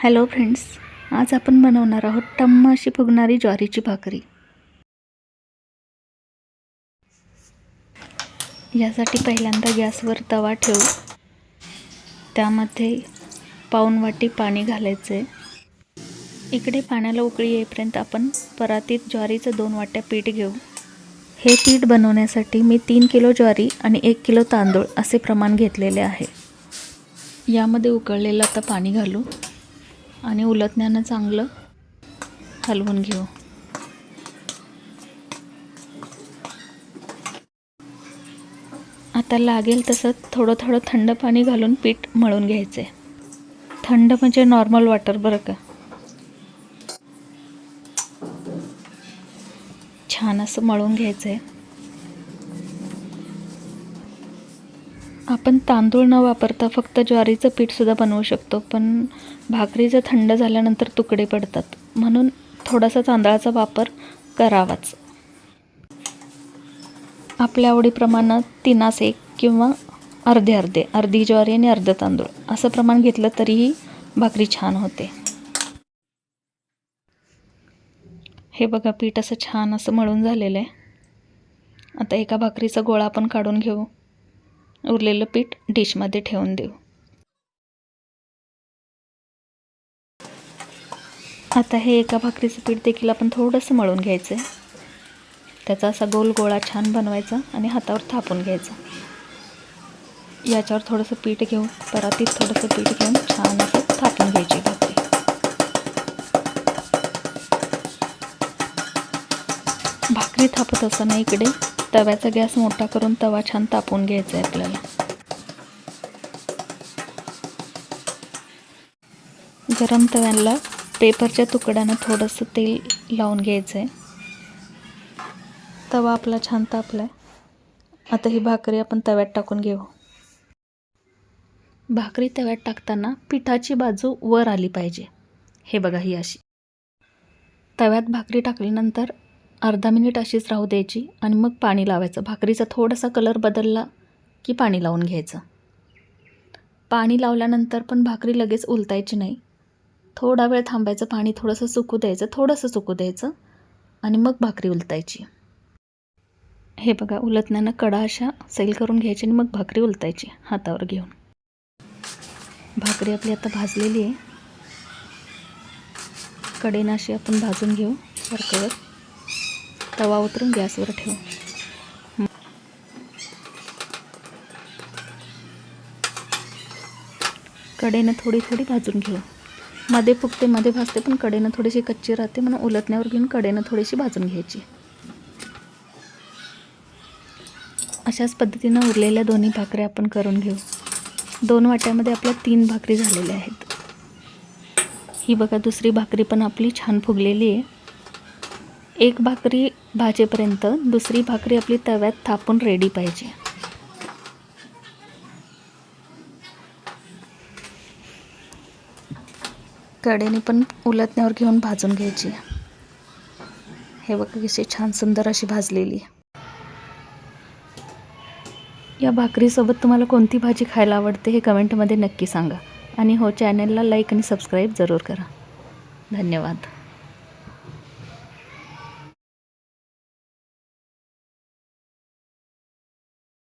Hello friends, आज आपण बनवणार आहोत टम्म अशी फुगणारी ज्वारीची भाकरी। यासाठी पहिल्यांदा गॅसवर तवा ठेवू, त्यामध्ये पाऊण वाटी पाणी घालायचे। इकडे पाण्याला उकळी येईपर्यंत आपण परातीत ज्वारीचं 2 वाट्या पीठ घेऊ। हे पीठ बनवण्यासाठी मी 3 किलो ज्वारी आणि 1 किलो तांदूळ असे प्रमाण घेतलेले आहे। यामध्ये उकळलेलं आता पाणी घालू आणि उलटण्यानं चांगलं हलवून घेऊ। आता लागेल तसं थोडं थोडं थंड पाणी घालून पीठ मळून घ्यायचे। थंड म्हणजे नॉर्मल वॉटर बरं का। छान असं मळून घ्यायचंय। आपण तांदूळ न वापरता फक्त ज्वारीचं पीठ सुद्धा बनवू शकतो, पण भाकरीचं थंड झाल्यानंतर तुकडे पडतात, म्हणून थोडासा तांदळाचा वापर करावाच। आपल्या आवडीप्रमाणे 3:1 किंवा अर्धी ज्वारी आणि अर्ध तांदूळ असं प्रमाण घेतलं तरीही भाकरी छान होते। हे बघा, पीठ असं छान असं मळून झालेलं आहे। आता एका भाकरीचा गोळा आपण काढून घेऊ, उरलेलं पीठ डिशमध्ये ठेवून देऊ। आता हे एका भाकरीचं पीठ देखील आपण थोडंसं मळून घ्यायचं आहे। त्याचा असा गोल गोळा छान बनवायचा आणि हातावर थापून घ्यायचा। याच्यावर थोडंसं पीठ घेऊन परातीत थोडंसं पीठ घेऊन छान असं थापून घ्यायची भाकरी। भाकरी थापत असताना इकडे तव्याचा गॅस मोठा करून तवा छान तापवून घ्यायचा आहे आपल्याला। गरम तव्याला पेपरच्या तुकड्यानं थोडंसं तेल लावून घ्यायचं आहे। तवा आपला छान तापलाय। आता ही भाकरी आपण तव्यात टाकून घेऊ। भाकरी तव्यात टाकताना पिठाची बाजू वर आली पाहिजे। हे बघा, ही अशी। तव्यात भाकरी टाकल्यानंतर अर्धा मिनिट अशीच राहू द्यायची आणि मग पाणी लावायचं। भाकरीचा थोडासा कलर बदलला की पाणी लावून घ्यायचं। पाणी लावल्यानंतर पण भाकरी लगेच उलटायची नाही, थोडा वेळ थांबायचं, पाणी थोडंसं सुकू द्यायचं आणि मग भाकरी उलटायची। हे बघा, उलटण्यानं कडा अशा सैल करून घ्यायची आणि मग भाकरी उलटायची हातावर घेऊन। भाकरी आपली आता भाजलेली आहे। कडेनं अशी आपण भाजून घेऊ वरकवर। तवा उतरून गॅसवर ठेवू। कडेनं थोडी थोडी भाजून घेऊ। मध्ये फुगते मध्ये भाजते, पण कडेनं थोडीशी कच्ची राहते, म्हणून उलटण्यावर घेऊन कडेनं थोडीशी भाजून घ्यायची। अशाच पद्धतीनं उरलेल्या दोन्ही भाकऱ्या आपण करून घेऊ। 2 वाट्यामध्ये आपल्या 3 भाकरी झालेल्या आहेत। ही बघा, दुसरी भाकरी पण आपली छान फुगलेली आहे। एक भाकरी भाजेपर्यंत दुसरी भाकरी आपली तव्यात थापून रेडी पाहिजे। कडेने पण उलटण्यावर घेऊन भाजून घ्यायची। हे बघा, कशी छान सुंदर अशी भाजलेली। या भाकरीसोबत तुम्हाला कोणती भाजी खायला आवडते हे कमेंटमध्ये नक्की सांगा। आणि हो, चॅनलला लाईक आणि सबस्क्राईब जरूर करा। धन्यवाद।